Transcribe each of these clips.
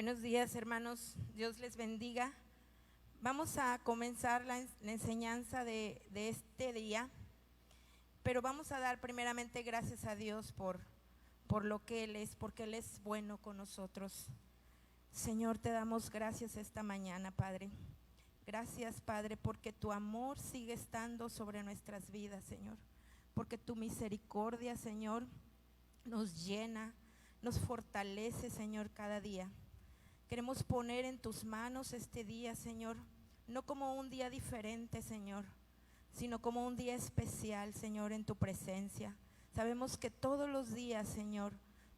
Buenos días, hermanos, Dios les bendiga. Vamos a comenzar la enseñanza de este día, pero vamos a dar primeramente gracias a Dios por lo que Él es, porque Él es bueno con nosotros. Señor, te damos gracias esta mañana, Padre. Gracias, Padre, porque tu amor sigue estando sobre nuestras vidas, Señor, porque tu misericordia, Señor, nos llena, nos fortalece, Señor, cada día. Queremos poner en tus manos este día, Señor, no como un día diferente, Señor, sino como un día especial, Señor, en tu presencia. Sabemos que todos los días, Señor,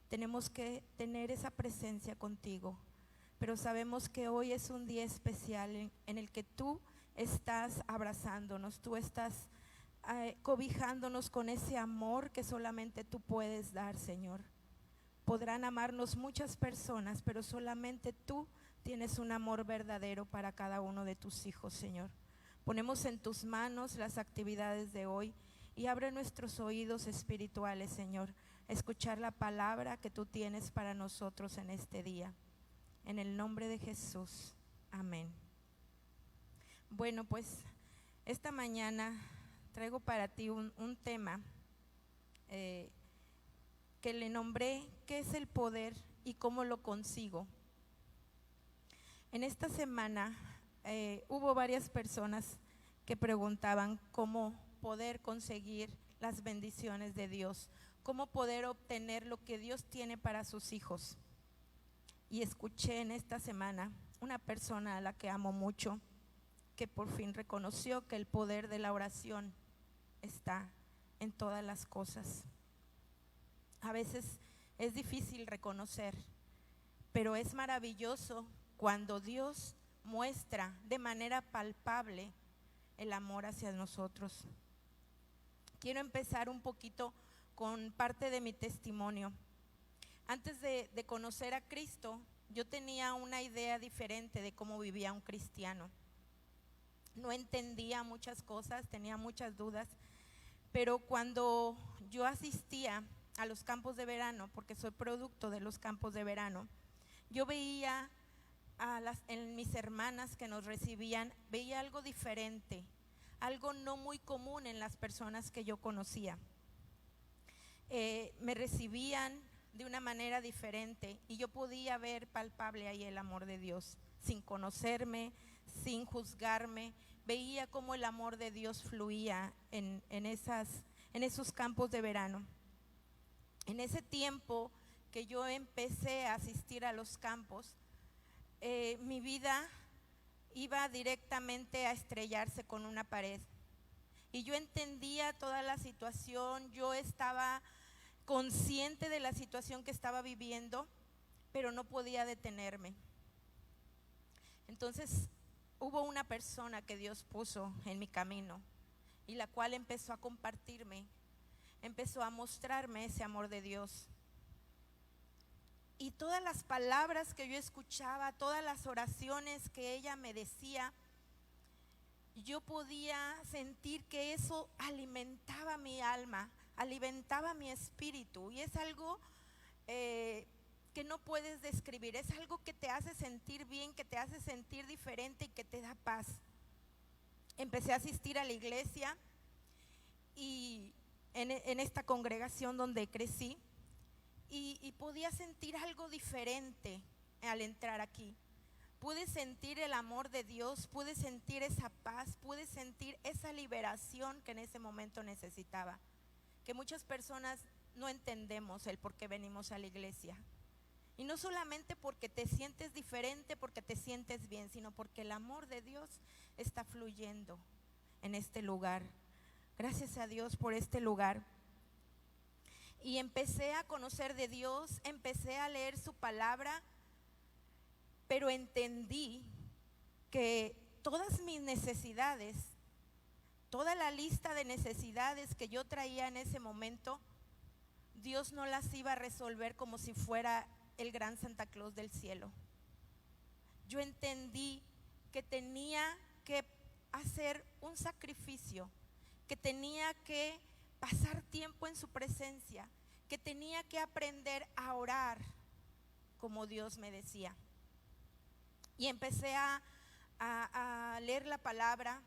tenemos que tener esa presencia contigo, pero sabemos que hoy es un día especial en el que tú estás abrazándonos, tú estás cobijándonos con ese amor que solamente tú puedes dar, Señor. Podrán amarnos muchas personas, pero solamente tú tienes un amor verdadero para cada uno de tus hijos, Señor. Ponemos en tus manos las actividades de hoy y abre nuestros oídos espirituales, Señor, a escuchar la palabra que tú tienes para nosotros en este día. En el nombre de Jesús, amén. Bueno, pues esta mañana traigo para ti un tema que le nombré ¿qué es el poder y cómo lo consigo? En esta semana hubo varias personas que preguntaban cómo poder conseguir las bendiciones de Dios, cómo poder obtener lo que Dios tiene para sus hijos. Y escuché en esta semana una persona a la que amo mucho, que por fin reconoció que el poder de la oración está en todas las cosas. A veces es difícil reconocer, pero es maravilloso cuando Dios muestra de manera palpable el amor hacia nosotros. Quiero empezar un poquito con parte de mi testimonio. Antes de conocer a Cristo, yo tenía una idea diferente de cómo vivía un cristiano. No entendía muchas cosas, tenía muchas dudas, pero cuando yo asistía a los campos de verano, porque soy producto de los campos de verano, yo veía en mis hermanas que nos recibían, veía algo diferente, algo no muy común en las personas que yo conocía. Me recibían de una manera diferente y yo podía ver palpable ahí el amor de Dios, sin conocerme, sin juzgarme. Veía cómo el amor de Dios fluía en esos campos de verano. En ese tiempo que yo empecé a asistir a los campos, mi vida iba directamente a estrellarse con una pared. Y yo entendía toda la situación, yo estaba consciente de la situación que estaba viviendo, pero no podía detenerme. Entonces hubo una persona que Dios puso en mi camino y la cual empezó a compartirme, empezó a mostrarme ese amor de Dios. Y todas las palabras que yo escuchaba, todas las oraciones que ella me decía, yo podía sentir que eso alimentaba mi alma, alimentaba mi espíritu. Y es algo que no puedes describir, es algo que te hace sentir bien, que te hace sentir diferente y que te da paz. Empecé a asistir a la iglesia y en esta congregación donde crecí y podía sentir algo diferente al entrar aquí. Pude sentir el amor de Dios, pude sentir esa paz, pude sentir esa liberación que en ese momento necesitaba, que muchas personas no entendemos el por qué venimos a la iglesia. Y no solamente porque te sientes diferente, porque te sientes bien, sino porque el amor de Dios está fluyendo en este lugar. Gracias a Dios por este lugar. Y empecé a conocer de Dios, empecé a leer su palabra, pero entendí que todas mis necesidades, toda la lista de necesidades que yo traía en ese momento, Dios no las iba a resolver como si fuera el gran Santa Claus del cielo. Yo entendí que tenía que hacer un sacrificio, que tenía que pasar tiempo en su presencia, que tenía que aprender a orar como Dios me decía. Y empecé a leer la palabra,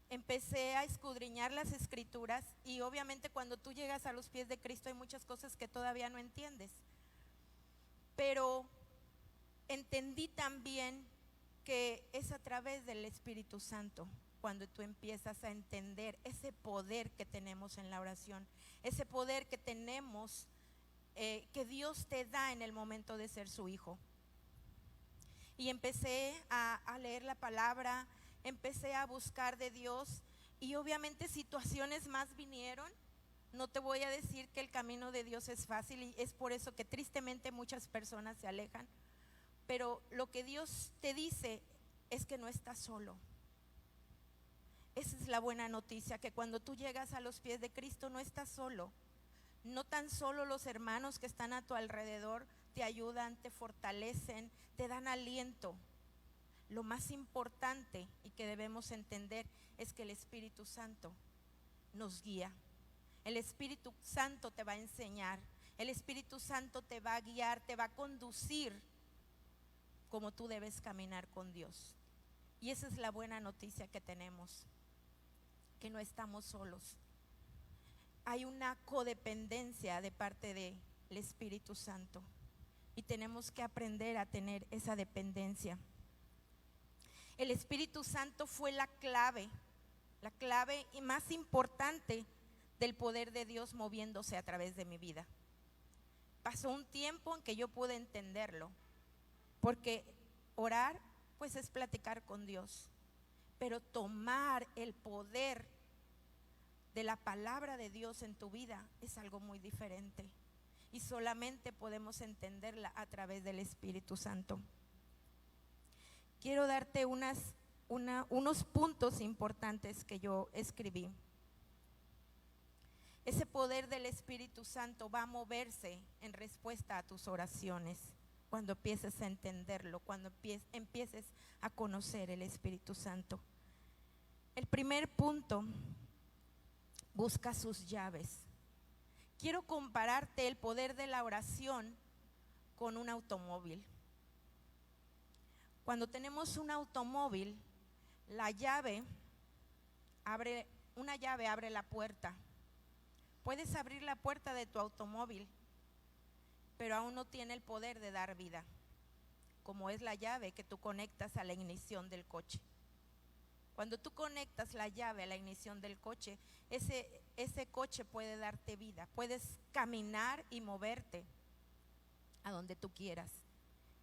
empecé a escudriñar las escrituras, y obviamente cuando tú llegas a los pies de Cristo hay muchas cosas que todavía no entiendes, pero entendí también que es a través del Espíritu Santo cuando tú empiezas a entender ese poder que tenemos en la oración, ese poder que tenemos, que Dios te da en el momento de ser su hijo. Y empecé a leer la palabra, empecé a buscar de Dios, y obviamente situaciones más vinieron. No te voy a decir que el camino de Dios es fácil, y es por eso que tristemente muchas personas se alejan, pero lo que Dios te dice es que no estás solo. Esa es la buena noticia, que cuando tú llegas a los pies de Cristo no estás solo. No tan solo los hermanos que están a tu alrededor te ayudan, te fortalecen, te dan aliento. Lo más importante y que debemos entender es que el Espíritu Santo nos guía. El Espíritu Santo te va a enseñar, el Espíritu Santo te va a guiar, te va a conducir como tú debes caminar con Dios. Y esa es la buena noticia que tenemos, que no estamos solos. Hay una codependencia de parte del Espíritu Santo y tenemos que aprender a tener esa dependencia. El Espíritu Santo fue la clave y más importante del poder de Dios moviéndose a través de mi vida. Pasó un tiempo en que yo pude entenderlo, porque orar pues es platicar con Dios, pero tomar el poder de la palabra de Dios en tu vida es algo muy diferente, y solamente podemos entenderla a través del Espíritu Santo. Quiero darte unos puntos importantes que yo escribí. Ese poder del Espíritu Santo va a moverse en respuesta a tus oraciones cuando empieces a entenderlo, cuando empieces a conocer el Espíritu Santo. El primer punto: busca sus llaves. Quiero compararte el poder de la oración con un automóvil. Cuando tenemos un automóvil, una llave abre la puerta. Puedes abrir la puerta de tu automóvil, pero aún no tiene el poder de dar vida, como es la llave que tú conectas a la ignición del coche. Cuando tú conectas la llave a la ignición del coche, ese coche puede darte vida, puedes caminar y moverte a donde tú quieras.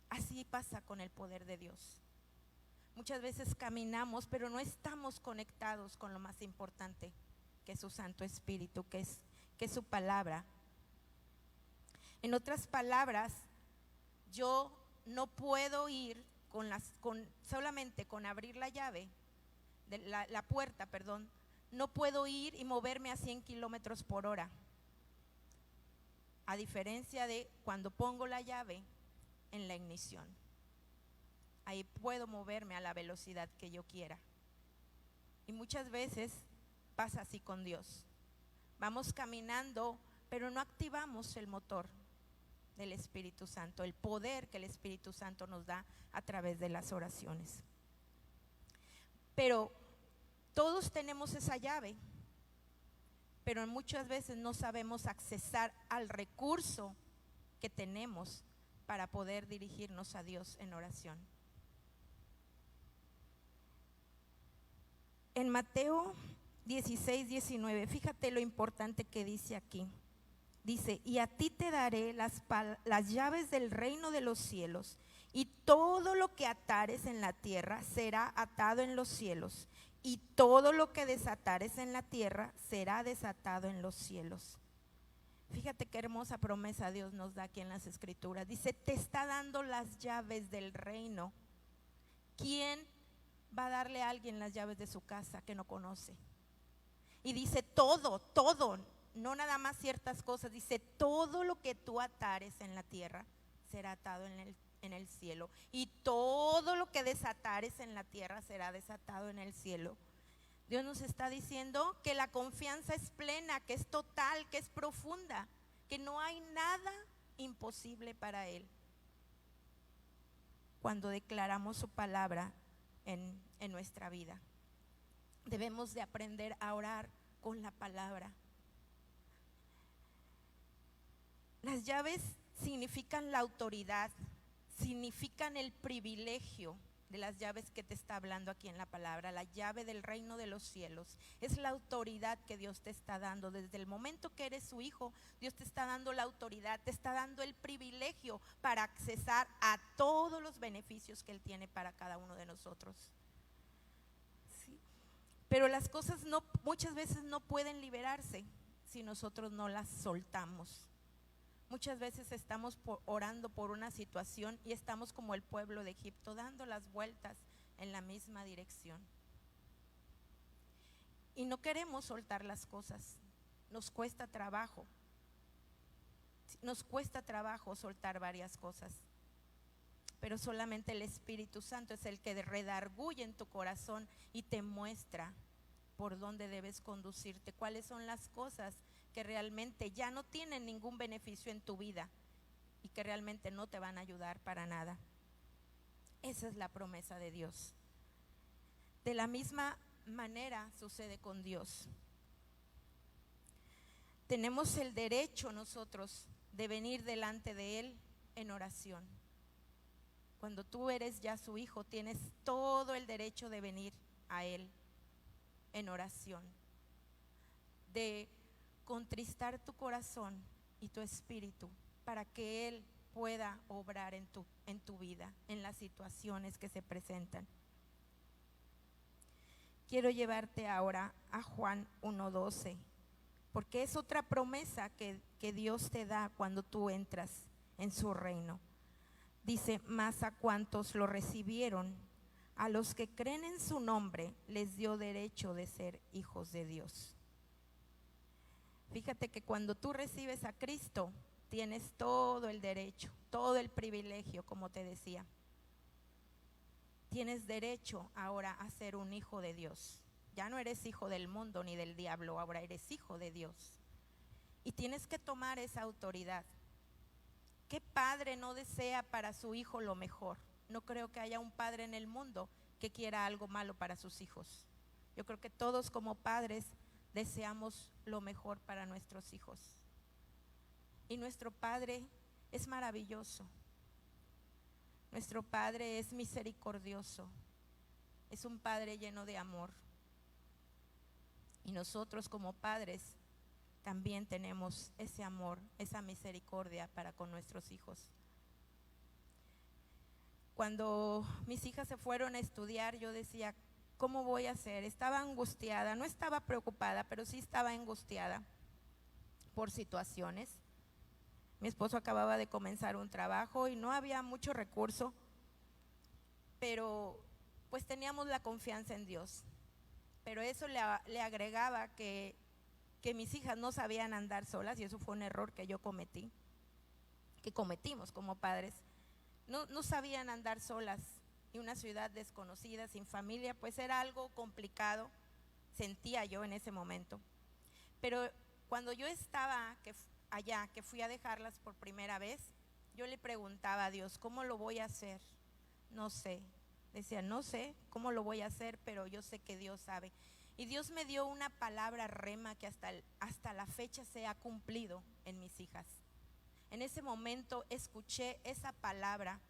Así pasa con el poder de Dios. Muchas veces caminamos, pero no estamos conectados con lo más importante, que es su Santo Espíritu, que es su palabra. En otras palabras, yo no puedo ir solamente con abrir la llave, la puerta, no puedo ir y moverme a 100 kilómetros por hora. A diferencia de cuando pongo la llave en la ignición, ahí puedo moverme a la velocidad que yo quiera. Y muchas veces pasa así con Dios. Vamos caminando, pero no activamos el motor del Espíritu Santo, el poder que el Espíritu Santo nos da a través de las oraciones. Pero todos tenemos esa llave, pero muchas veces no sabemos accesar al recurso que tenemos para poder dirigirnos a Dios en oración. En Mateo 16:19, fíjate lo importante que dice aquí. Dice: y a ti te daré las llaves del reino de los cielos, y todo lo que atares en la tierra será atado en los cielos, y todo lo que desatares en la tierra será desatado en los cielos. Fíjate qué hermosa promesa Dios nos da aquí en las Escrituras. Dice: te está dando las llaves del reino. ¿Quién va a darle a alguien las llaves de su casa que no conoce? Y dice todo, no nada más ciertas cosas. Dice: todo lo que tú atares en la tierra será atado en el cielo, y todo lo que desatares en la tierra será desatado en el cielo. Dios nos está diciendo que la confianza es plena, que es total, que es profunda, que no hay nada imposible para Él. cuando declaramos su palabra en nuestra vida. Debemos de aprender a orar con la palabra. Las llaves significan la autoridad, significan el privilegio de las llaves que te está hablando aquí en la palabra. La llave del reino de los cielos es la autoridad que Dios te está dando. Desde el momento que eres su hijo, Dios te está dando la autoridad, te está dando el privilegio para accesar a todos los beneficios que Él tiene para cada uno de nosotros. ¿Sí? Pero las cosas muchas veces no pueden liberarse si nosotros no las soltamos. Muchas veces estamos orando por una situación y estamos como el pueblo de Egipto, dando las vueltas en la misma dirección. Y no queremos soltar las cosas, nos cuesta trabajo soltar varias cosas. Pero solamente el Espíritu Santo es el que redarguye en tu corazón y te muestra por dónde debes conducirte, cuáles son las cosas que realmente ya no tienen ningún beneficio en tu vida y que realmente no te van a ayudar para nada. Esa es la promesa de Dios. De la misma manera sucede con Dios. Tenemos el derecho nosotros de venir delante de Él en oración. Cuando tú eres ya su hijo, tienes todo el derecho de venir a Él en oración, de contristar tu corazón y tu espíritu para que Él pueda obrar en tu vida, en las situaciones que se presentan. Quiero llevarte ahora a Juan 1:12, porque es otra promesa que Dios te da cuando tú entras en su reino. Dice: mas a cuantos lo recibieron, a los que creen en su nombre, les dio derecho de ser hijos de Dios. Fíjate que cuando tú recibes a Cristo, tienes todo el derecho, todo el privilegio, como te decía. Tienes derecho ahora a ser un hijo de Dios. Ya no eres hijo del mundo ni del diablo, ahora eres hijo de Dios. Y tienes que tomar esa autoridad. ¿Qué padre no desea para su hijo lo mejor? No creo que haya un padre en el mundo que quiera algo malo para sus hijos. Yo creo que todos como padres deseamos lo mejor para nuestros hijos. Y nuestro Padre es maravilloso. Nuestro Padre es misericordioso. Es un Padre lleno de amor. Y nosotros como padres también tenemos ese amor, esa misericordia para con nuestros hijos. Cuando mis hijas se fueron a estudiar, yo decía: ¿cómo voy a hacer? Estaba angustiada, no estaba preocupada, pero sí estaba angustiada por situaciones. Mi esposo acababa de comenzar un trabajo y no había mucho recurso, pero pues teníamos la confianza en Dios. Pero eso le agregaba que mis hijas no sabían andar solas, y eso fue un error que yo cometí, que cometimos como padres. No sabían andar solas. Y una ciudad desconocida, sin familia, pues era algo complicado, sentía yo en ese momento. Pero cuando yo estaba allá, que fui a dejarlas por primera vez, yo le preguntaba a Dios: ¿cómo lo voy a hacer? No sé. Decía: no sé cómo lo voy a hacer, pero yo sé que Dios sabe. Y Dios me dio una palabra rema que hasta la fecha se ha cumplido en mis hijas. En ese momento escuché esa palabra.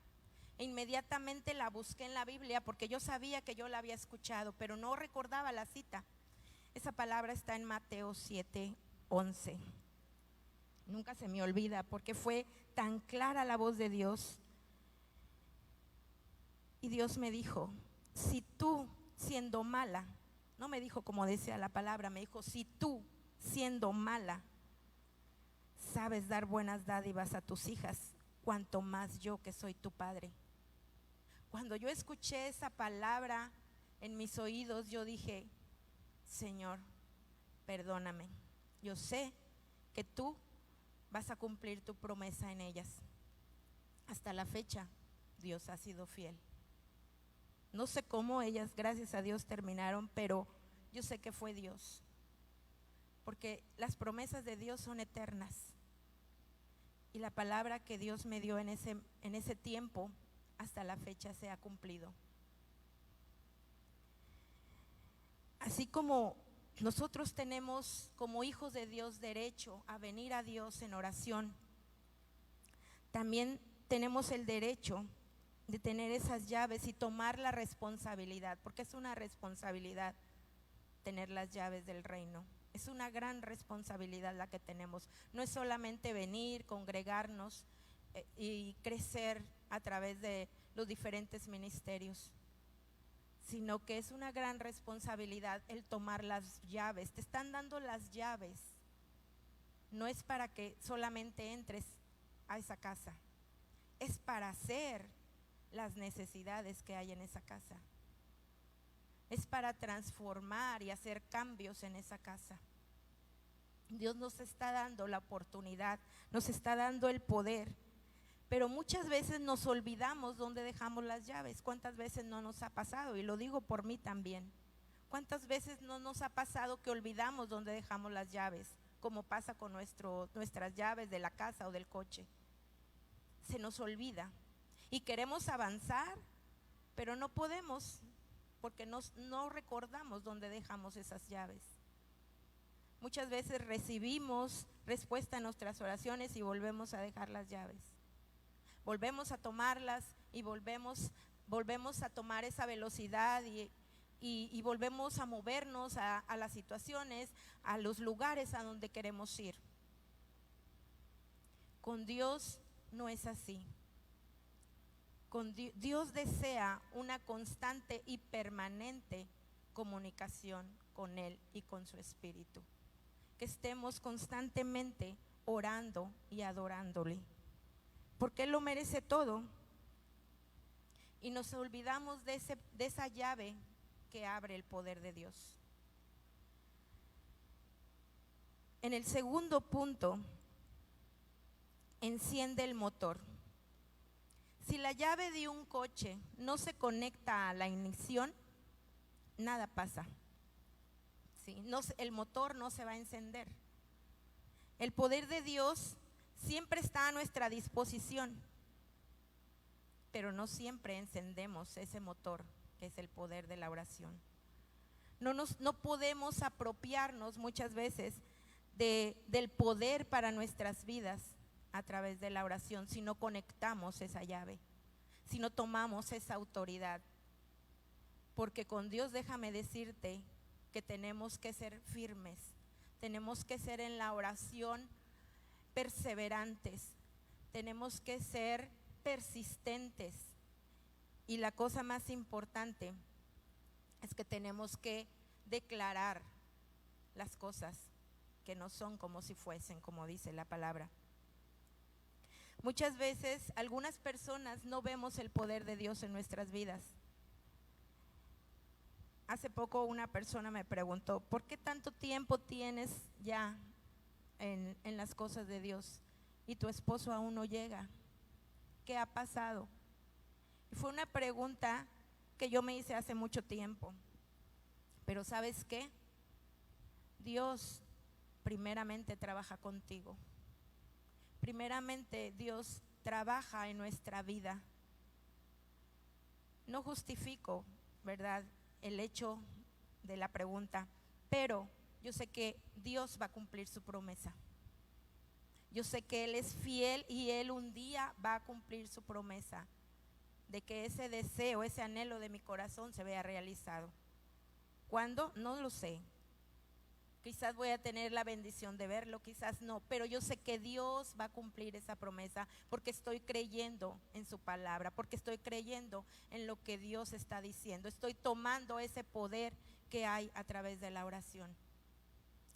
E inmediatamente la busqué en la Biblia, porque yo sabía que yo la había escuchado, pero no recordaba la cita. Esa palabra está en Mateo 7:11. Nunca se me olvida, porque fue tan clara la voz de Dios. Y Dios me dijo: si tú siendo mala, no me dijo como decía la palabra, me dijo: si tú siendo mala sabes dar buenas dádivas a tus hijas, cuanto más yo, que soy tu padre. Cuando yo escuché esa palabra en mis oídos, yo dije: Señor, perdóname. Yo sé que tú vas a cumplir tu promesa en ellas. Hasta la fecha, Dios ha sido fiel. No sé cómo ellas, gracias a Dios, terminaron, pero yo sé que fue Dios. Porque las promesas de Dios son eternas. Y la palabra que Dios me dio en ese tiempo hasta la fecha se ha cumplido. Así como nosotros tenemos como hijos de Dios derecho a venir a Dios en oración, también tenemos el derecho de tener esas llaves y tomar la responsabilidad, porque es una responsabilidad tener las llaves del reino. Es una gran responsabilidad la que tenemos. No es solamente venir, congregarnos y crecer a través de los diferentes ministerios, sino que es una gran responsabilidad el tomar las llaves. Te están dando las llaves. No es para que solamente entres a esa casa, es para hacer las necesidades que hay en esa casa. Es para transformar y hacer cambios en esa casa. Dios nos está dando la oportunidad, nos está dando el poder, pero muchas veces nos olvidamos dónde dejamos las llaves. ¿Cuántas veces no nos ha pasado? Y lo digo por mí también. ¿Cuántas veces no nos ha pasado que olvidamos dónde dejamos las llaves? Como pasa con nuestras llaves de la casa o del coche. Se nos olvida y queremos avanzar, pero no podemos porque no recordamos dónde dejamos esas llaves. Muchas veces recibimos respuesta a nuestras oraciones y volvemos a dejar las llaves. Volvemos a tomarlas y volvemos a tomar esa velocidad y volvemos a movernos a las situaciones, a los lugares a donde queremos ir. Con Dios no es así. Dios desea una constante y permanente comunicación con Él y con su Espíritu. Que estemos constantemente orando y adorándole, porque Él lo merece todo. Y nos olvidamos de esa llave que abre el poder de Dios. En el segundo punto, enciende el motor. Si la llave de un coche no se conecta a la ignición, nada pasa. ¿Sí? El motor no se va a encender. El poder de Dios siempre está a nuestra disposición, pero no siempre encendemos ese motor que es el poder de la oración. No podemos apropiarnos muchas veces del poder para nuestras vidas a través de la oración si no conectamos esa llave, si no tomamos esa autoridad. Porque con Dios, déjame decirte que tenemos que ser firmes, tenemos que ser en la oración perseverantes, tenemos que ser persistentes, y la cosa más importante es que tenemos que declarar las cosas que no son como si fuesen, como dice la palabra. Muchas veces algunas personas no vemos el poder de Dios en nuestras vidas. Hace poco una persona me preguntó, ¿por qué tanto tiempo tienes ya en las cosas de Dios y tu esposo aún no llega? ¿Qué ha pasado? Y fue una pregunta que yo me hice hace mucho tiempo. Pero ¿sabes qué? Dios primeramente trabaja contigo. Primeramente Dios trabaja en nuestra vida. No justifico, ¿verdad?, el hecho de la pregunta, pero yo sé que Dios va a cumplir su promesa. Yo sé que Él es fiel y Él un día va a cumplir su promesa de que ese deseo, ese anhelo de mi corazón se vea realizado. ¿Cuándo? No lo sé. Quizás voy a tener la bendición de verlo, quizás no, pero yo sé que Dios va a cumplir esa promesa porque estoy creyendo en su palabra, porque estoy creyendo en lo que Dios está diciendo. Estoy tomando ese poder que hay a través de la oración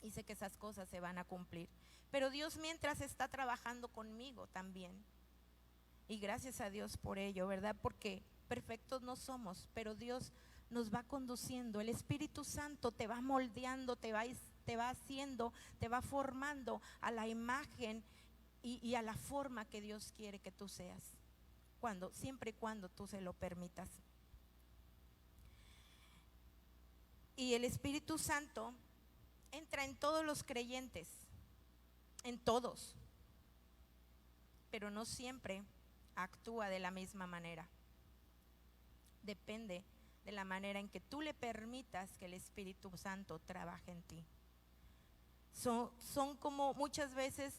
y sé que esas cosas se van a cumplir. Pero Dios mientras está trabajando conmigo también, y gracias a Dios por ello, ¿verdad? Porque perfectos no somos, pero Dios nos va conduciendo. El Espíritu Santo te va moldeando, te va haciendo, te va formando a la imagen y a la forma que Dios quiere que tú seas, siempre y cuando tú se lo permitas. Y el Espíritu Santo entra en todos los creyentes, en todos, pero no siempre actúa de la misma manera. depende de la manera en que tú le permitas que el Espíritu Santo trabaje en ti. Son como muchas veces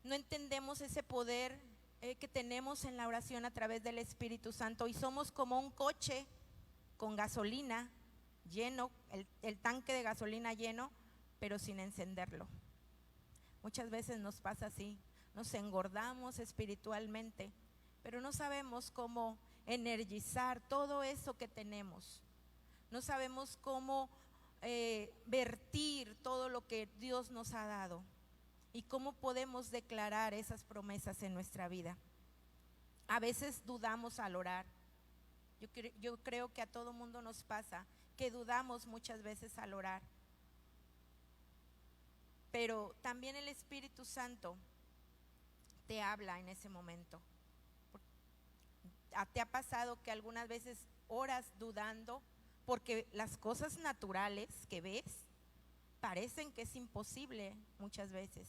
no entendemos ese poder que tenemos en la oración a través del Espíritu Santo, y somos como un coche con gasolina lleno, el tanque de gasolina lleno, pero sin encenderlo. Muchas veces nos pasa así, nos engordamos espiritualmente, pero no sabemos cómo energizar todo eso que tenemos. No sabemos cómo vertir todo lo que Dios nos ha dado y cómo podemos declarar esas promesas en nuestra vida. A veces dudamos al orar. Yo creo que a todo mundo nos pasa que dudamos muchas veces al orar. Pero también el Espíritu Santo te habla en ese momento. ¿Te ha pasado que algunas veces oras dudando porque las cosas naturales que ves parecen que es imposible muchas veces?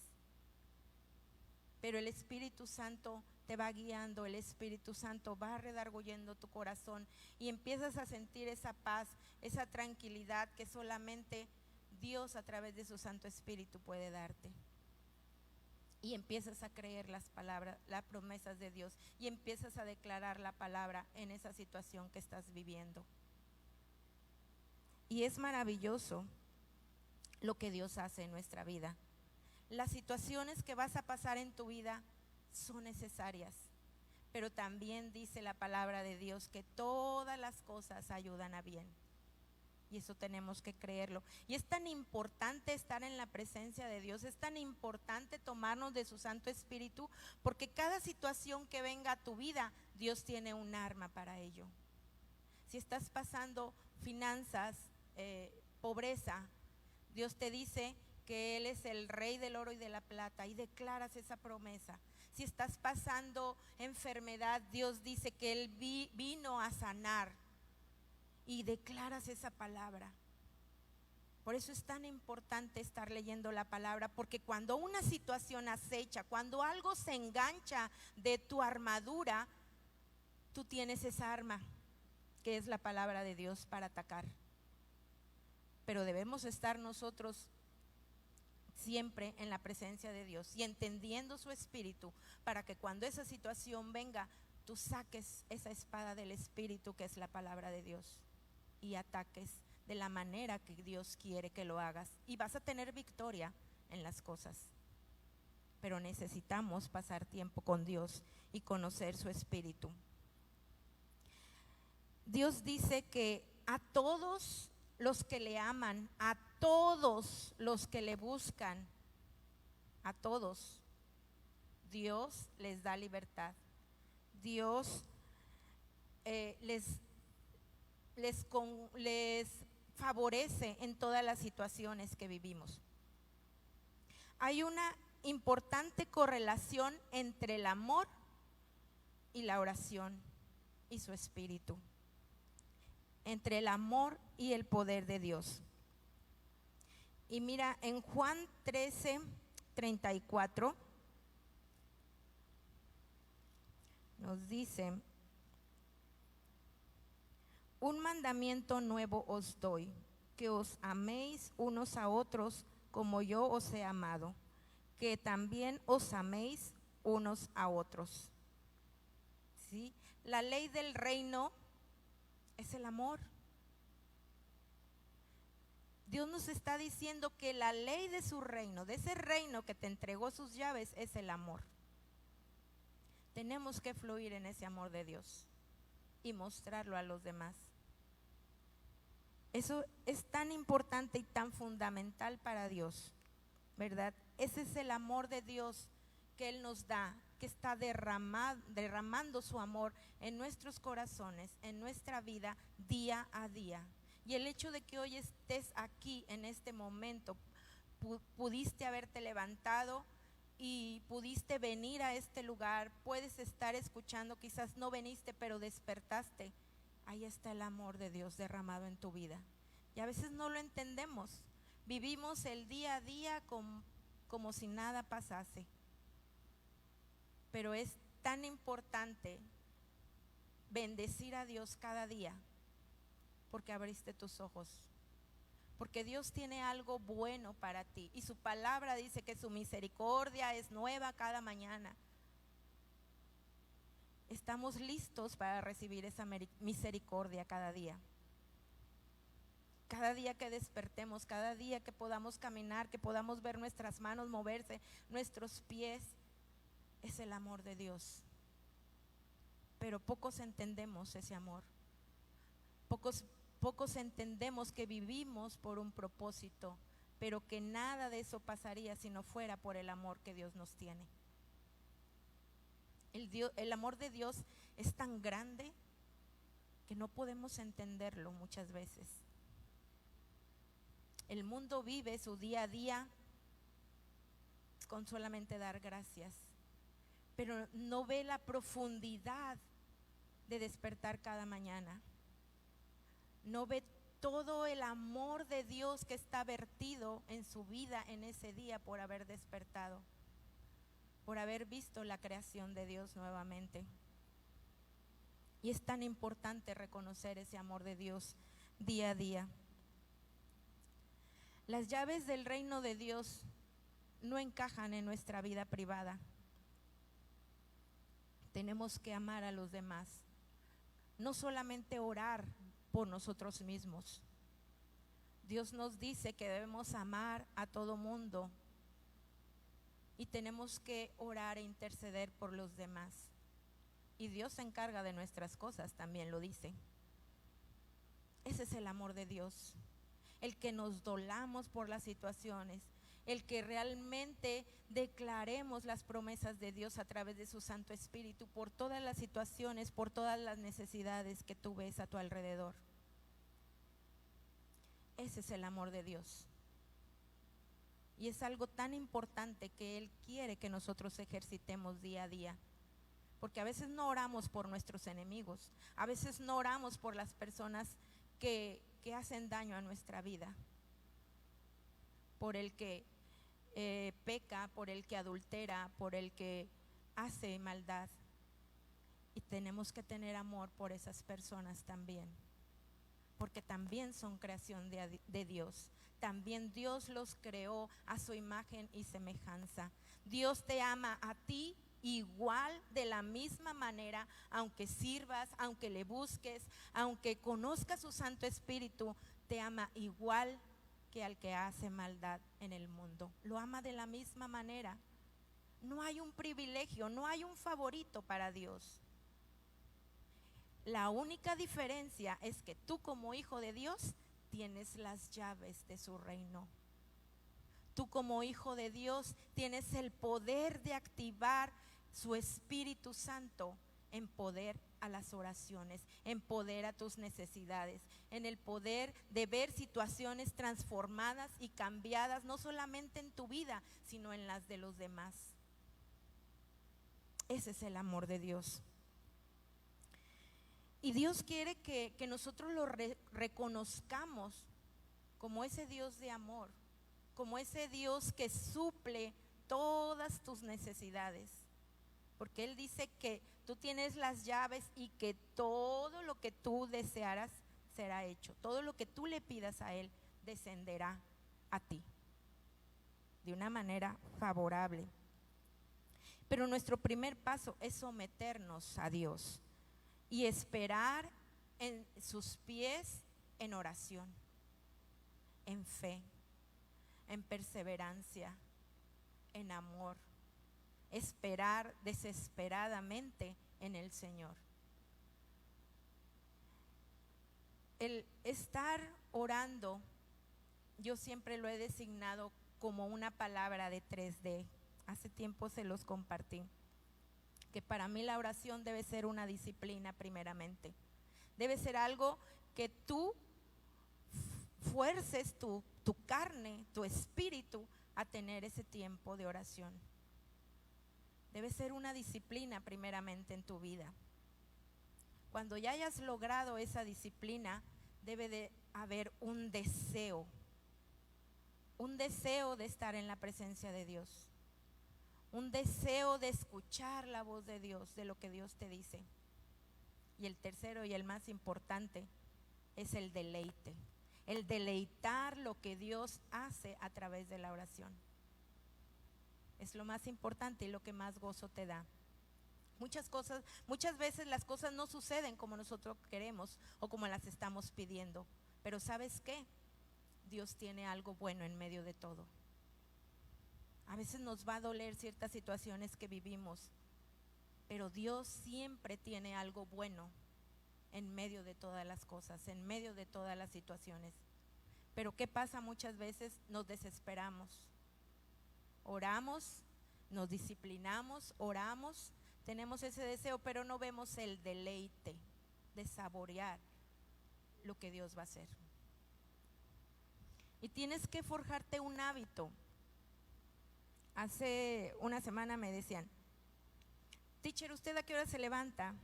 Pero el Espíritu Santo te va guiando, el Espíritu Santo va redarguyendo tu corazón y empiezas a sentir esa paz, esa tranquilidad que solamente Dios a través de su Santo Espíritu puede darte. Y empiezas a creer las palabras, las promesas de Dios, y empiezas a declarar la palabra en esa situación que estás viviendo. Y es maravilloso lo que Dios hace en nuestra vida. Las situaciones que vas a pasar en tu vida son necesarias, pero también dice la palabra de Dios que todas las cosas ayudan a bien. Y eso tenemos que creerlo. Y es tan importante estar en la presencia de Dios, es tan importante tomarnos de su Santo Espíritu, porque cada situación que venga a tu vida, Dios tiene un arma para ello. Si estás pasando finanzas, pobreza, Dios te dice que Él es el Rey del oro y de la plata, y declaras esa promesa. Si estás pasando enfermedad, Dios dice que Él vino a sanar, y declaras esa palabra. Por eso es tan importante estar leyendo la palabra, porque cuando una situación acecha, cuando algo se engancha de tu armadura, tú tienes esa arma, que es la palabra de Dios, para atacar. Pero debemos estar nosotros siempre en la presencia de Dios y entendiendo su Espíritu, para que cuando esa situación venga, tú saques esa espada del Espíritu, que es la palabra de Dios, y ataques de la manera que Dios quiere que lo hagas, y vas a tener victoria en las cosas. Pero necesitamos pasar tiempo con Dios y conocer su Espíritu. Dios dice que a todos los que le aman, a todos los que le buscan, a todos, Dios les da libertad. Dios les favorece en todas las situaciones que vivimos. Hay una importante correlación entre el amor y la oración y su espíritu, entre el amor y el poder de Dios. Y mira, en Juan 13:34 nos dice: un mandamiento nuevo os doy, que os améis unos a otros como yo os he amado, que también os améis unos a otros. ¿Sí? La ley del reino es el amor. Dios nos está diciendo que la ley de su reino, de ese reino que te entregó sus llaves, es el amor. Tenemos que fluir en ese amor de Dios y mostrarlo a los demás. Eso es tan importante y tan fundamental para Dios, ¿verdad? Ese es el amor de Dios que Él nos da, que está derramando su amor en nuestros corazones, en nuestra vida, día a día. Y el hecho de que hoy estés aquí en este momento, pudiste haberte levantado y pudiste venir a este lugar, puedes estar escuchando, quizás no viniste, pero despertaste. Ahí está el amor de Dios derramado en tu vida. Y a veces no lo entendemos. Vivimos el día a día como si nada pasase. Pero es tan importante bendecir a Dios cada día porque abriste tus ojos, porque Dios tiene algo bueno para ti y su palabra dice que su misericordia es nueva cada mañana. Estamos listos para recibir esa misericordia cada día. Cada día que despertemos, cada día que podamos caminar, que podamos ver nuestras manos moverse, nuestros pies, es el amor de Dios. Pero pocos entendemos ese amor. Pocos entendemos que vivimos por un propósito, pero que nada de eso pasaría si no fuera por el amor que Dios nos tiene. El amor de Dios es tan grande que no podemos entenderlo muchas veces. El mundo vive su día a día con solamente dar gracias, pero no ve la profundidad de despertar cada mañana. No ve todo el amor de Dios que está vertido en su vida en ese día por haber despertado, por haber visto la creación de Dios nuevamente. Y es tan importante reconocer ese amor de Dios día a día. Las llaves del reino de Dios no encajan en nuestra vida privada. Tenemos que amar a los demás, no solamente orar por nosotros mismos. Dios nos dice que debemos amar a todo mundo y tenemos que orar e interceder por los demás. Y Dios se encarga de nuestras cosas, también lo dice. Ese es el amor de Dios. El que nos dolamos por las situaciones, el que realmente declaremos las promesas de Dios a través de su Santo Espíritu por todas las situaciones, por todas las necesidades que tú ves a tu alrededor. Ese es el amor de Dios. Y es algo tan importante que Él quiere que nosotros ejercitemos día a día. Porque a veces no oramos por nuestros enemigos, a veces no oramos por las personas que hacen daño a nuestra vida, por el que peca, por el que adultera, por el que hace maldad. Y tenemos que tener amor por esas personas también, porque también son creación de Dios. También Dios los creó a su imagen y semejanza. Dios te ama a ti igual, de la misma manera, aunque sirvas, aunque le busques, aunque conozcas su Santo Espíritu, te ama igual que al que hace maldad en el mundo. Lo ama de la misma manera. No hay un privilegio, no hay un favorito para Dios. La única diferencia es que tú, como hijo de Dios, tienes las llaves de su reino. Tú, como hijo de Dios, tienes el poder de activar su Espíritu Santo en poder a las oraciones, en poder a tus necesidades, en el poder de ver situaciones transformadas y cambiadas, no solamente en tu vida, sino en las de los demás. Ese es el amor de Dios. Y Dios quiere que nosotros lo reconozcamos como ese Dios de amor, como ese Dios que suple todas tus necesidades. Porque Él dice que tú tienes las llaves y que todo lo que tú desearas será hecho. Todo lo que tú le pidas a Él descenderá a ti de una manera favorable. Pero nuestro primer paso es someternos a Dios y esperar en sus pies en oración, en fe, en perseverancia, en amor. Esperar desesperadamente en el Señor. El estar orando, yo siempre lo he designado como una palabra de 3D. Hace tiempo se los compartí, que para mí la oración debe ser una disciplina primeramente. Debe ser algo que tú fuerces tu carne, tu espíritu a tener ese tiempo de oración. Debe ser una disciplina primeramente en tu vida. Cuando ya hayas logrado esa disciplina, debe de haber un deseo de estar en la presencia de Dios, un deseo de escuchar la voz de Dios, de lo que Dios te dice. Y el tercero y el más importante es el deleite. El deleitar lo que Dios hace a través de la oración. Es lo más importante y lo que más gozo te da. Muchas veces las cosas no suceden como nosotros queremos o como las estamos pidiendo. Pero ¿sabes qué? Dios tiene algo bueno en medio de todo. A veces nos va a doler ciertas situaciones que vivimos, pero Dios siempre tiene algo bueno en medio de todas las cosas, en medio de todas las situaciones. Pero ¿qué pasa? Muchas veces nos desesperamos. Oramos, nos disciplinamos, oramos, tenemos ese deseo, pero no vemos el deleite de saborear lo que Dios va a hacer. Y tienes que forjarte un hábito. Hace una semana me decían, teacher, ¿usted a qué hora se levanta?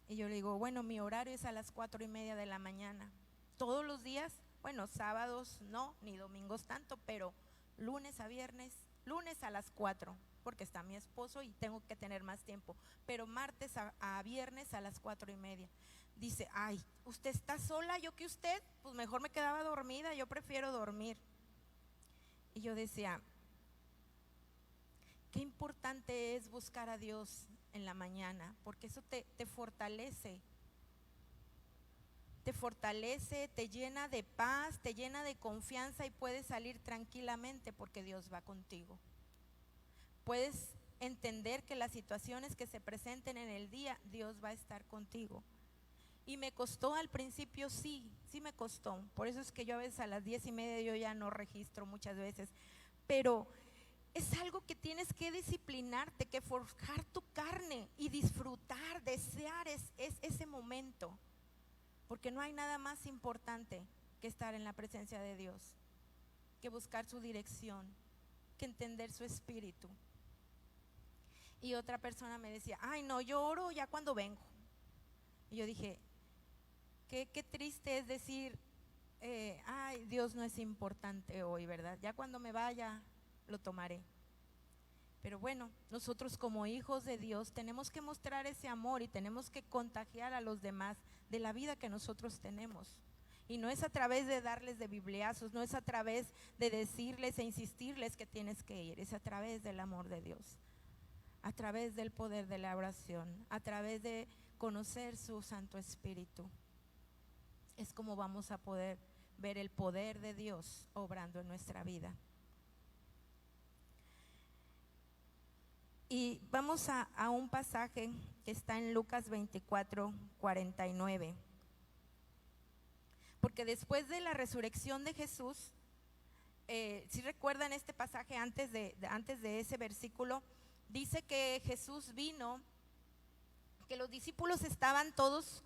Y yo le digo, bueno, mi horario es a las 4:30 de la mañana. Todos los días, bueno, sábados no, ni domingos tanto, pero lunes a viernes, lunes a las 4, porque está mi esposo y tengo que tener más tiempo, pero martes a viernes a las 4:30. Dice, ay, ¿usted está sola? Yo que usted, pues mejor me quedaba dormida, yo prefiero dormir. Y yo decía, qué importante es buscar a Dios en la mañana, porque eso te fortalece. Te fortalece, te llena de paz, te llena de confianza y puedes salir tranquilamente porque Dios va contigo. Puedes entender que las situaciones que se presenten en el día, Dios va a estar contigo. Y me costó al principio, sí me costó. Por eso es que yo a veces a las 10:30 yo ya no registro muchas veces. Pero es algo que tienes que disciplinarte, que forjar tu carne y disfrutar, desear ese momento. Porque no hay nada más importante que estar en la presencia de Dios, que buscar su dirección, que entender su espíritu. Y otra persona me decía, ay no, yo oro ya cuando vengo. Y yo dije, qué triste es decir, ay, Dios no es importante hoy, ¿verdad? Ya cuando me vaya lo tomaré. Pero bueno, nosotros como hijos de Dios tenemos que mostrar ese amor y tenemos que contagiar a los demás de la vida que nosotros tenemos. Y no es a través de darles de bibliazos, no es a través de decirles e insistirles que tienes que ir, es a través del amor de Dios, a través del poder de la oración, a través de conocer su Santo Espíritu. Es como vamos a poder ver el poder de Dios obrando en nuestra vida. Y vamos a un pasaje que está en Lucas 24:49. Porque después de la resurrección de Jesús, si recuerdan este pasaje antes de ese versículo, dice que Jesús vino, que los discípulos estaban todos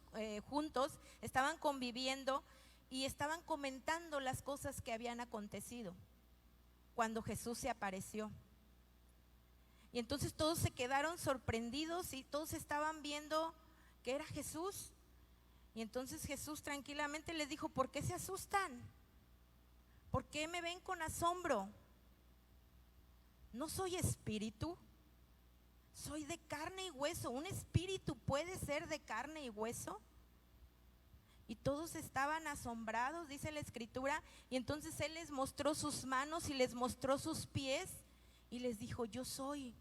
juntos, estaban conviviendo y estaban comentando las cosas que habían acontecido cuando Jesús se apareció. Y entonces todos se quedaron sorprendidos y todos estaban viendo que era Jesús. Y entonces Jesús tranquilamente les dijo, ¿por qué se asustan? ¿Por qué me ven con asombro? ¿No soy espíritu? Soy de carne y hueso. ¿Un espíritu puede ser de carne y hueso? Y todos estaban asombrados, dice la Escritura. Y entonces Él les mostró sus manos y les mostró sus pies y les dijo, yo soy.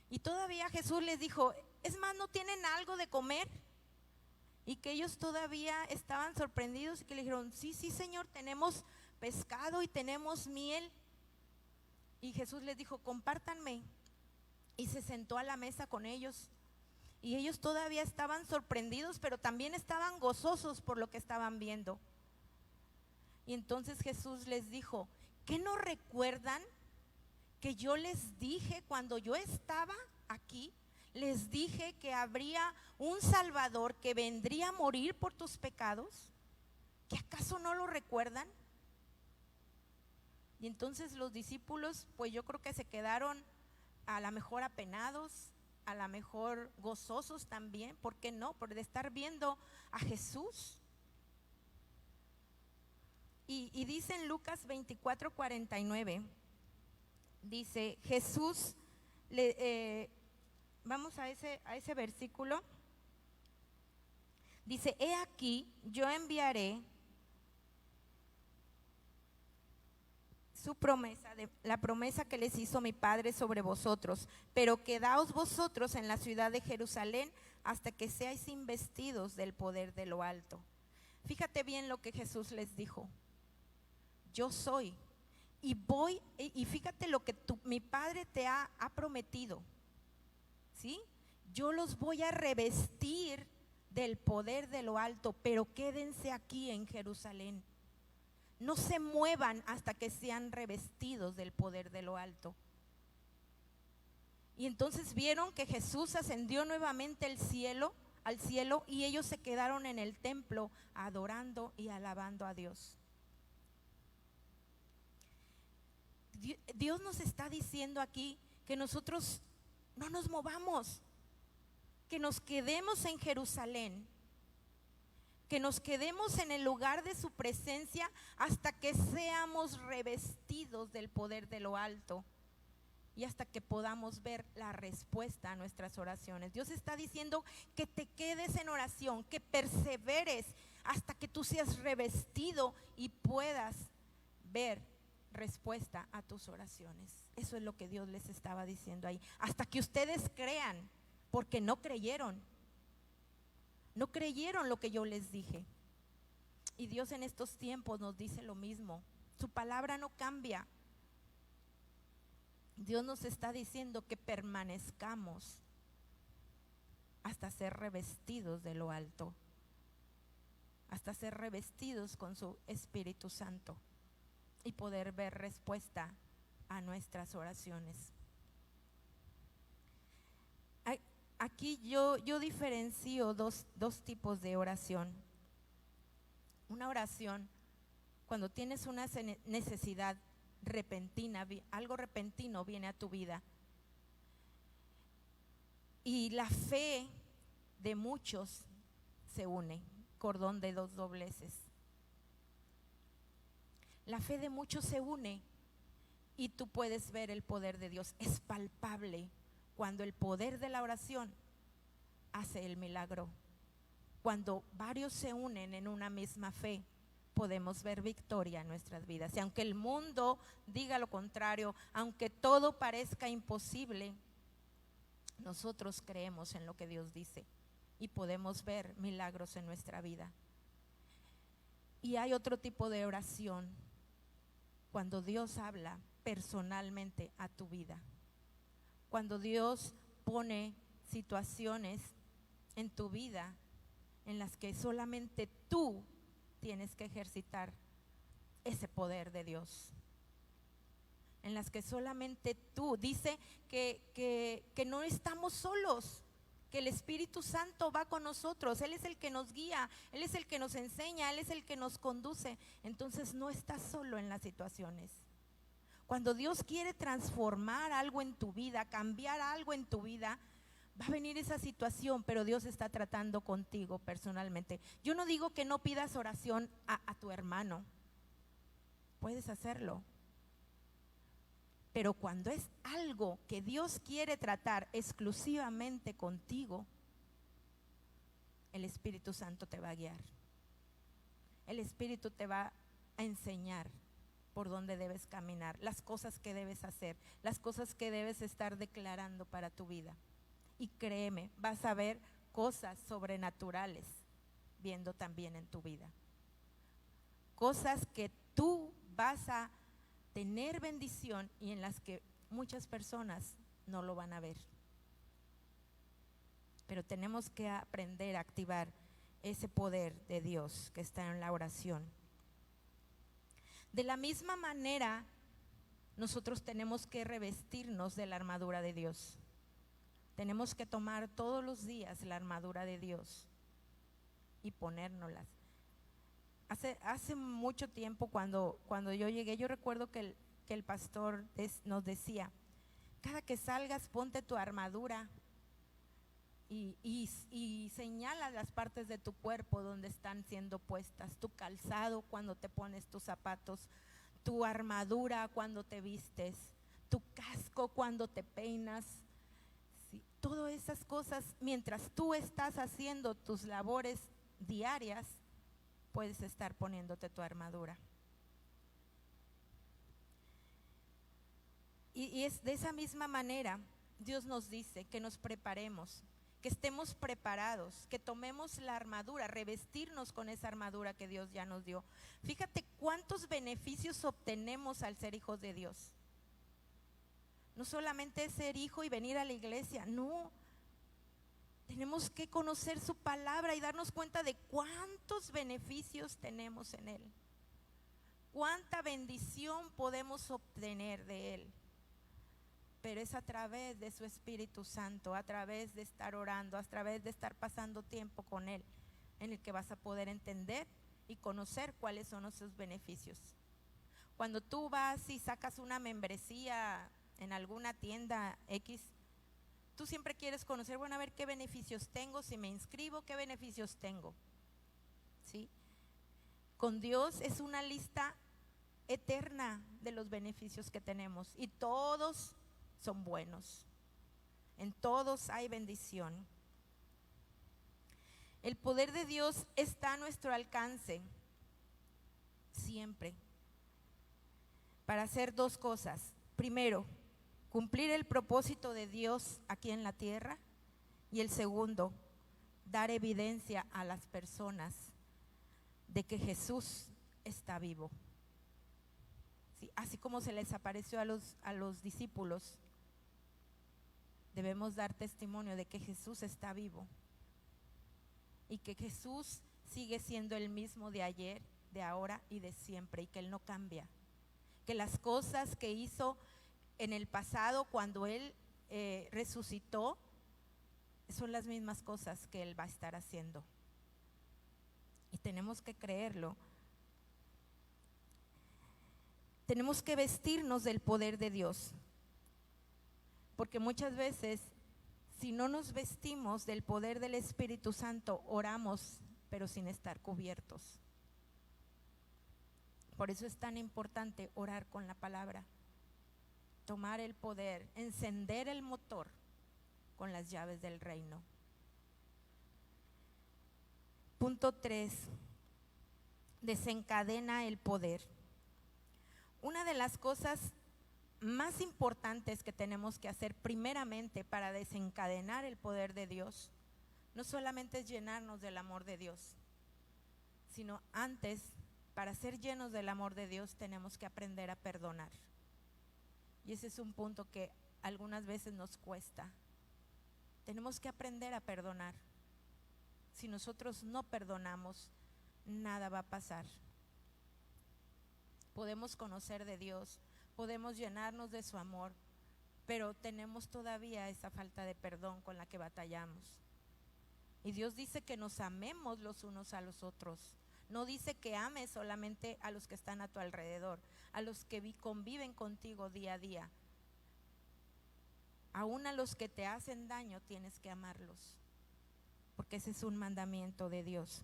Y todavía Jesús les dijo, es más, ¿no tienen algo de comer? Y que ellos todavía estaban sorprendidos y que le dijeron, sí, Señor, tenemos pescado y tenemos miel. Y Jesús les dijo, compártanme. Y se sentó a la mesa con ellos. Y ellos todavía estaban sorprendidos, pero también estaban gozosos por lo que estaban viendo. Y entonces Jesús les dijo, ¿qué no recuerdan que yo les dije cuando yo estaba aquí? Les dije que habría un Salvador que vendría a morir por tus pecados. ¿Que acaso no lo recuerdan? Y entonces los discípulos, pues yo creo que se quedaron a lo mejor apenados, a lo mejor gozosos también, ¿por qué no? Por estar viendo a Jesús. Y dice en Lucas 24:49, dice Jesús, vamos a ese versículo, Dice, he aquí, yo enviaré su promesa, la promesa que les hizo mi Padre sobre vosotros, pero quedaos vosotros en la ciudad de Jerusalén hasta que seáis investidos del poder de lo alto. Fíjate bien lo que Jesús les dijo. Yo soy, y voy, y fíjate lo que mi Padre te ha prometido, ¿sí? Yo los voy a revestir del poder de lo alto, pero quédense aquí en Jerusalén. No se muevan hasta que sean revestidos del poder de lo alto. Y entonces vieron que Jesús ascendió nuevamente al cielo, y ellos se quedaron en el templo adorando y alabando a Dios. Dios nos está diciendo aquí que nosotros no nos movamos, que nos quedemos en Jerusalén, que nos quedemos en el lugar de su presencia hasta que seamos revestidos del poder de lo alto y hasta que podamos ver la respuesta a nuestras oraciones. Dios está diciendo que te quedes en oración, que perseveres hasta que tú seas revestido y puedas ver respuesta a tus oraciones. Eso es lo que Dios les estaba diciendo ahí. Hasta que ustedes crean, porque no creyeron. No creyeron lo que yo les dije. Y Dios en estos tiempos nos dice lo mismo. Su palabra no cambia. Dios nos está diciendo que permanezcamos hasta ser revestidos de lo alto, hasta ser revestidos con su Espíritu Santo y poder ver respuesta a nuestras oraciones. Aquí yo diferencio dos tipos de oración. Una oración cuando tienes una necesidad repentina, algo repentino viene a tu vida. Y la fe de muchos se une, cordón de dos dobleces. La fe de muchos se une y tú puedes ver el poder de Dios. Es palpable cuando el poder de la oración hace el milagro. Cuando varios se unen en una misma fe, podemos ver victoria en nuestras vidas. Y aunque el mundo diga lo contrario, aunque todo parezca imposible, nosotros creemos en lo que Dios dice y podemos ver milagros en nuestra vida. Y hay otro tipo de oración, cuando Dios habla personalmente a tu vida. Cuando Dios pone situaciones en tu vida en las que solamente tú tienes que ejercitar ese poder de Dios, en las que solamente tú, dice que no estamos solos, que el Espíritu Santo va con nosotros, Él es el que nos guía, Él es el que nos enseña, Él es el que nos conduce. Entonces no estás solo en las situaciones. Cuando Dios quiere transformar algo en tu vida, cambiar algo en tu vida, va a venir esa situación, pero Dios está tratando contigo personalmente. Yo no digo que no pidas oración a tu hermano, puedes hacerlo, pero cuando es algo que Dios quiere tratar exclusivamente contigo, el Espíritu Santo te va a guiar. El Espíritu te va a enseñar por dónde debes caminar, las cosas que debes hacer, las cosas que debes estar declarando para tu vida. Y créeme, vas a ver cosas sobrenaturales viendo también en tu vida. Cosas que tú vas a tener bendición y en las que muchas personas no lo van a ver. Pero tenemos que aprender a activar ese poder de Dios que está en la oración. De la misma manera, nosotros tenemos que revestirnos de la armadura de Dios. Tenemos que tomar todos los días la armadura de Dios y ponérnoslas. Hace mucho tiempo cuando yo llegué, yo recuerdo que el pastor nos decía, cada que salgas ponte tu armadura y señala las partes de tu cuerpo donde están siendo puestas, tu calzado cuando te pones tus zapatos, tu armadura cuando te vistes, tu casco cuando te peinas. Sí, todas esas cosas, mientras tú estás haciendo tus labores diarias, puedes estar poniéndote tu armadura. Y es de esa misma manera, Dios nos dice que nos preparemos, que estemos preparados, que tomemos la armadura, revestirnos con esa armadura que Dios ya nos dio. Fíjate cuántos beneficios obtenemos al ser hijos de Dios. No solamente es ser hijo y venir a la iglesia, no. Tenemos que conocer su palabra y darnos cuenta de cuántos beneficios tenemos en Él. Cuánta bendición podemos obtener de Él. Pero es a través de su Espíritu Santo, a través de estar orando, a través de estar pasando tiempo con Él, en el que vas a poder entender y conocer cuáles son esos beneficios. Cuando tú vas y sacas una membresía en alguna tienda X, tú siempre quieres conocer, bueno, a ver qué beneficios tengo, si me inscribo, qué beneficios tengo. ¿Sí? Con Dios es una lista eterna de los beneficios que tenemos y todos son buenos. En todos hay bendición. El poder de Dios está a nuestro alcance siempre para hacer dos cosas. Primero, cumplir el propósito de Dios aquí en la tierra, y el segundo, dar evidencia a las personas de que Jesús está vivo. ¿Sí? Así como se les apareció a los discípulos, debemos dar testimonio de que Jesús está vivo y que Jesús sigue siendo el mismo de ayer, de ahora y de siempre, y que Él no cambia, que las cosas que hizo en el pasado cuando Él resucitó son las mismas cosas que Él va a estar haciendo, y tenemos que creerlo. Tenemos que vestirnos del poder de Dios, porque muchas veces, si no nos vestimos del poder del Espíritu Santo, oramos pero sin estar cubiertos. Por eso es tan importante orar con la palabra, tomar el poder, encender el motor con las llaves del reino. Punto 3, desencadena el poder. Una de las cosas más importantes que tenemos que hacer primeramente para desencadenar el poder de Dios, no solamente es llenarnos del amor de Dios, sino antes, para ser llenos del amor de Dios, tenemos que aprender a perdonar. Y ese es un punto que algunas veces nos cuesta. Tenemos que aprender a perdonar. Si nosotros no perdonamos, nada va a pasar. Podemos conocer de Dios, podemos llenarnos de su amor, pero tenemos todavía esa falta de perdón con la que batallamos. Y Dios dice que nos amemos los unos a los otros. No dice que ames solamente a los que están a tu alrededor, a los que conviven contigo día a día. Aún a los que te hacen daño tienes que amarlos, porque ese es un mandamiento de Dios.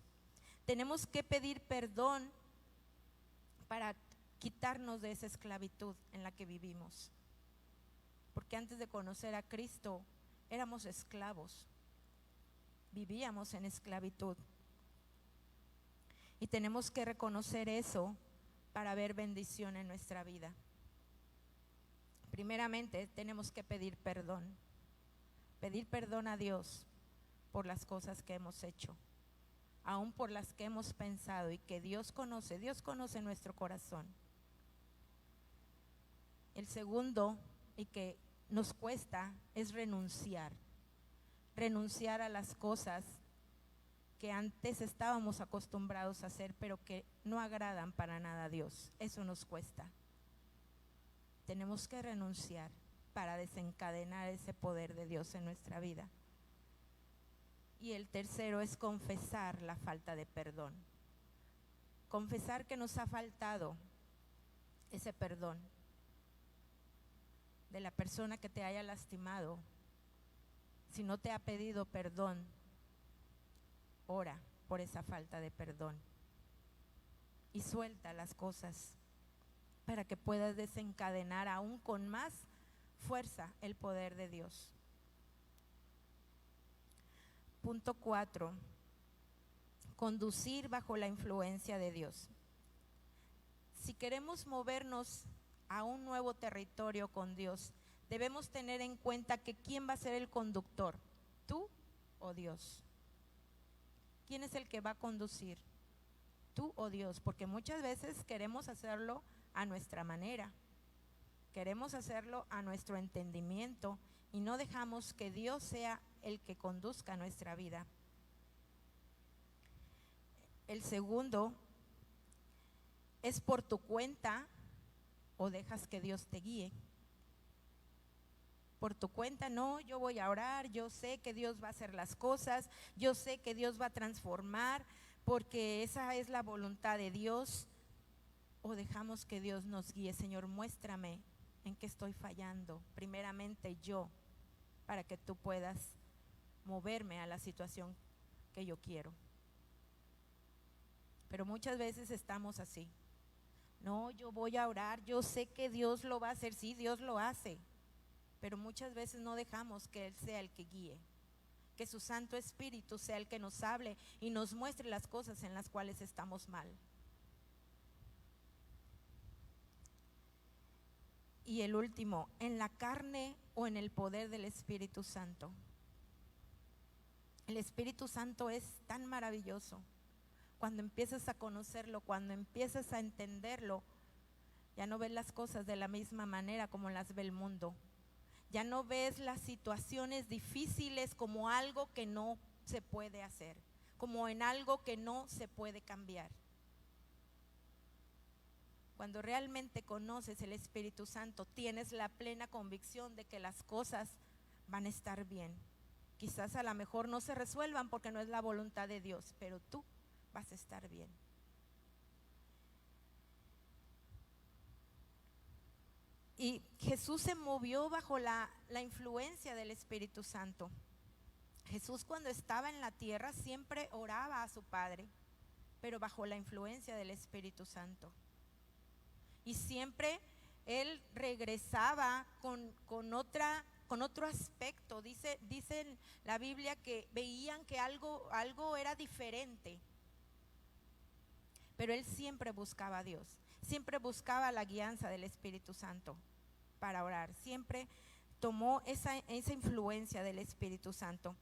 Tenemos que pedir perdón para quitarnos de esa esclavitud en la que vivimos, porque antes de conocer a Cristo éramos esclavos, vivíamos en esclavitud, y tenemos que reconocer eso para ver bendición en nuestra vida. Primeramente tenemos que pedir perdón a Dios por las cosas que hemos hecho, aún por las que hemos pensado, y que Dios conoce nuestro corazón. El segundo, y que nos cuesta, es renunciar a las cosas que antes estábamos acostumbrados a hacer, pero que no agradan para nada a Dios. Eso nos cuesta. Tenemos que renunciar para desencadenar ese poder de Dios en nuestra vida. Y el tercero es confesar la falta de perdón. Confesar que nos ha faltado ese perdón de la persona que te haya lastimado. Si no te ha pedido perdón, ora por esa falta de perdón y suelta las cosas para que puedas desencadenar aún con más fuerza el poder de Dios. Punto 4, conducir bajo la influencia de Dios. Si queremos movernos a un nuevo territorio con Dios, debemos tener en cuenta que ¿quién va a ser el conductor? ¿Tú o Dios? ¿Quién es el que va a conducir? ¿Tú o Dios? Porque muchas veces queremos hacerlo a nuestra manera, queremos hacerlo a nuestro entendimiento y no dejamos que Dios sea el que conduzca nuestra vida. El segundo es por tu cuenta o dejas que Dios te guíe. Por tu cuenta, no, yo voy a orar, yo sé que Dios va a hacer las cosas, yo sé que Dios va a transformar, porque esa es la voluntad de Dios. O dejamos que Dios nos guíe. Señor, muéstrame en qué estoy fallando, primeramente yo, para que tú puedas moverme a la situación que yo quiero. Pero muchas veces estamos así. No, yo voy a orar, yo sé que Dios lo va a hacer, sí, Dios lo hace, pero muchas veces no dejamos que Él sea el que guíe, que su Santo Espíritu sea el que nos hable y nos muestre las cosas en las cuales estamos mal. Y el último, en la carne o en el poder del Espíritu Santo. El Espíritu Santo es tan maravilloso. Cuando empiezas a conocerlo, cuando empiezas a entenderlo, ya no ves las cosas de la misma manera como las ve el mundo. Ya no ves las situaciones difíciles como algo que no se puede hacer, como en algo que no se puede cambiar. Cuando realmente conoces el Espíritu Santo, tienes la plena convicción de que las cosas van a estar bien. Quizás a lo mejor no se resuelvan porque no es la voluntad de Dios, pero tú vas a estar bien. Y Jesús se movió bajo la influencia del Espíritu Santo. Jesús, cuando estaba en la tierra, siempre oraba a su Padre, pero bajo la influencia del Espíritu Santo. Y siempre Él regresaba con otro aspecto. Dice en la Biblia que veían que algo era diferente. Pero Él siempre buscaba a Dios, siempre buscaba la guianza del Espíritu Santo para orar, siempre tomó esa influencia del Espíritu Santo.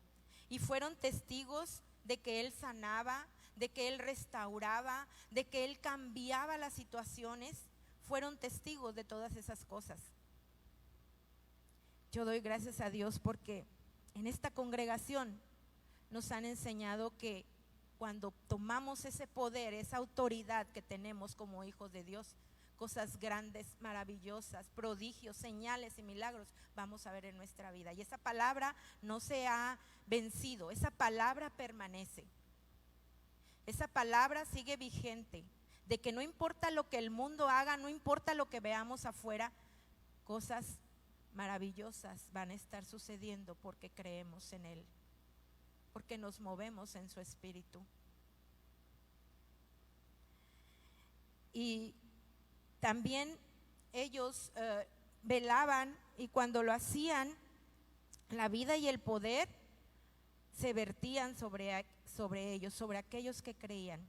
Y fueron testigos de que Él sanaba, de que Él restauraba, de que Él cambiaba las situaciones. Fueron testigos de todas esas cosas. Yo doy gracias a Dios porque en esta congregación nos han enseñado que cuando tomamos ese poder, esa autoridad que tenemos como hijos de Dios, cosas grandes, maravillosas, prodigios, señales y milagros vamos a ver en nuestra vida. Y esa palabra no se ha vencido, esa palabra permanece. Esa palabra sigue vigente, de que no importa lo que el mundo haga, no importa lo que veamos afuera, cosas maravillosas van a estar sucediendo porque creemos en Él, porque nos movemos en su Espíritu. Y también ellos velaban, y cuando lo hacían, la vida y el poder se vertían sobre ellos, sobre aquellos que creían.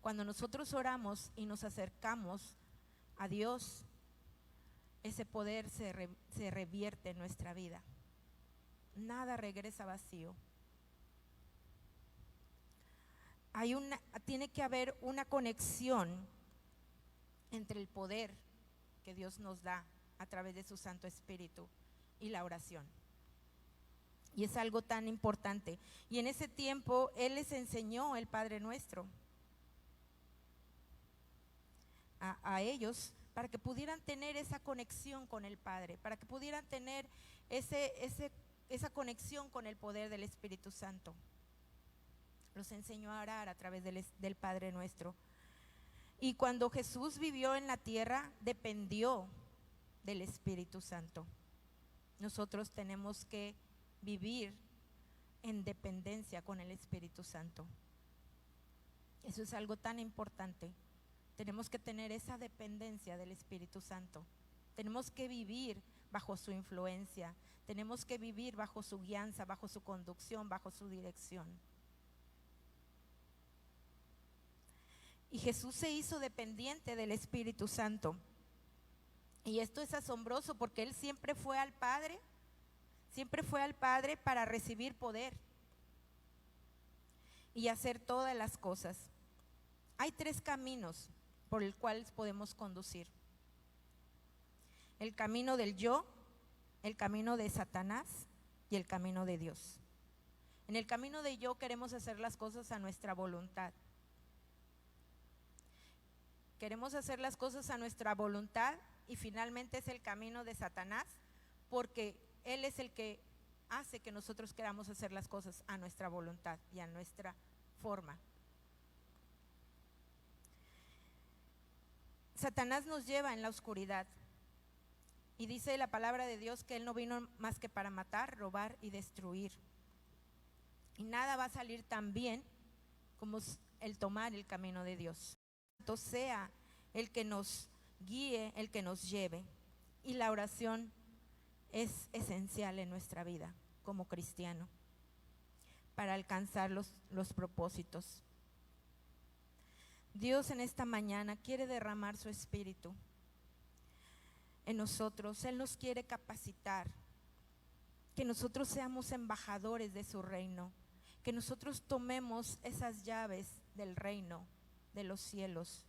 Cuando nosotros oramos y nos acercamos a Dios, ese poder se revierte en nuestra vida. Nada regresa vacío. Tiene que haber una conexión entre el poder que Dios nos da a través de su Santo Espíritu y la oración. Y es algo tan importante. Y en ese tiempo Él les enseñó el Padre Nuestro a ellos, para que pudieran tener esa conexión con el Padre, para que pudieran tener esa conexión con el poder del Espíritu Santo. Los enseñó a orar a través del Padre Nuestro. Y cuando Jesús vivió en la tierra, dependió del Espíritu Santo. Nosotros tenemos que vivir en dependencia con el Espíritu Santo. Eso es algo tan importante. Tenemos que tener esa dependencia del Espíritu Santo. Tenemos que vivir bajo su influencia. Tenemos que vivir bajo su guianza, bajo su conducción, bajo su dirección. Y Jesús se hizo dependiente del Espíritu Santo. Y esto es asombroso porque Él siempre fue al Padre para recibir poder y hacer todas las cosas. Hay 3 caminos por el cual podemos conducir: el camino del yo, el camino de Satanás y el camino de Dios. En el camino de yo queremos hacer las cosas a nuestra voluntad. Queremos hacer las cosas a nuestra voluntad y finalmente es el camino de Satanás, porque él es el que hace que nosotros queramos hacer las cosas a nuestra voluntad y a nuestra forma. Satanás nos lleva en la oscuridad y dice la palabra de Dios que él no vino más que para matar, robar y destruir. Y nada va a salir tan bien como el tomar el camino de Dios. Entonces sea el que nos guíe, el que nos lleve. Y la oración es esencial en nuestra vida como cristiano para alcanzar los propósitos. Dios en esta mañana quiere derramar su espíritu en nosotros. Él nos quiere capacitar, que nosotros seamos embajadores de su reino, que nosotros tomemos esas llaves del reino de los cielos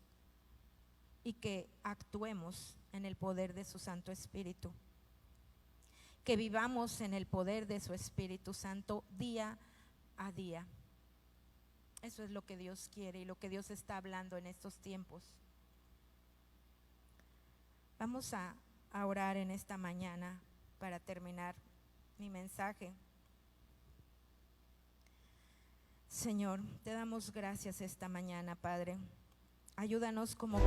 y que actuemos en el poder de su Santo Espíritu, que vivamos en el poder de su Espíritu Santo día a día. Eso es lo que Dios quiere y lo que Dios está hablando en estos tiempos. Vamos a orar en esta mañana para terminar mi mensaje. Señor, te damos gracias esta mañana, Padre. Ayúdanos como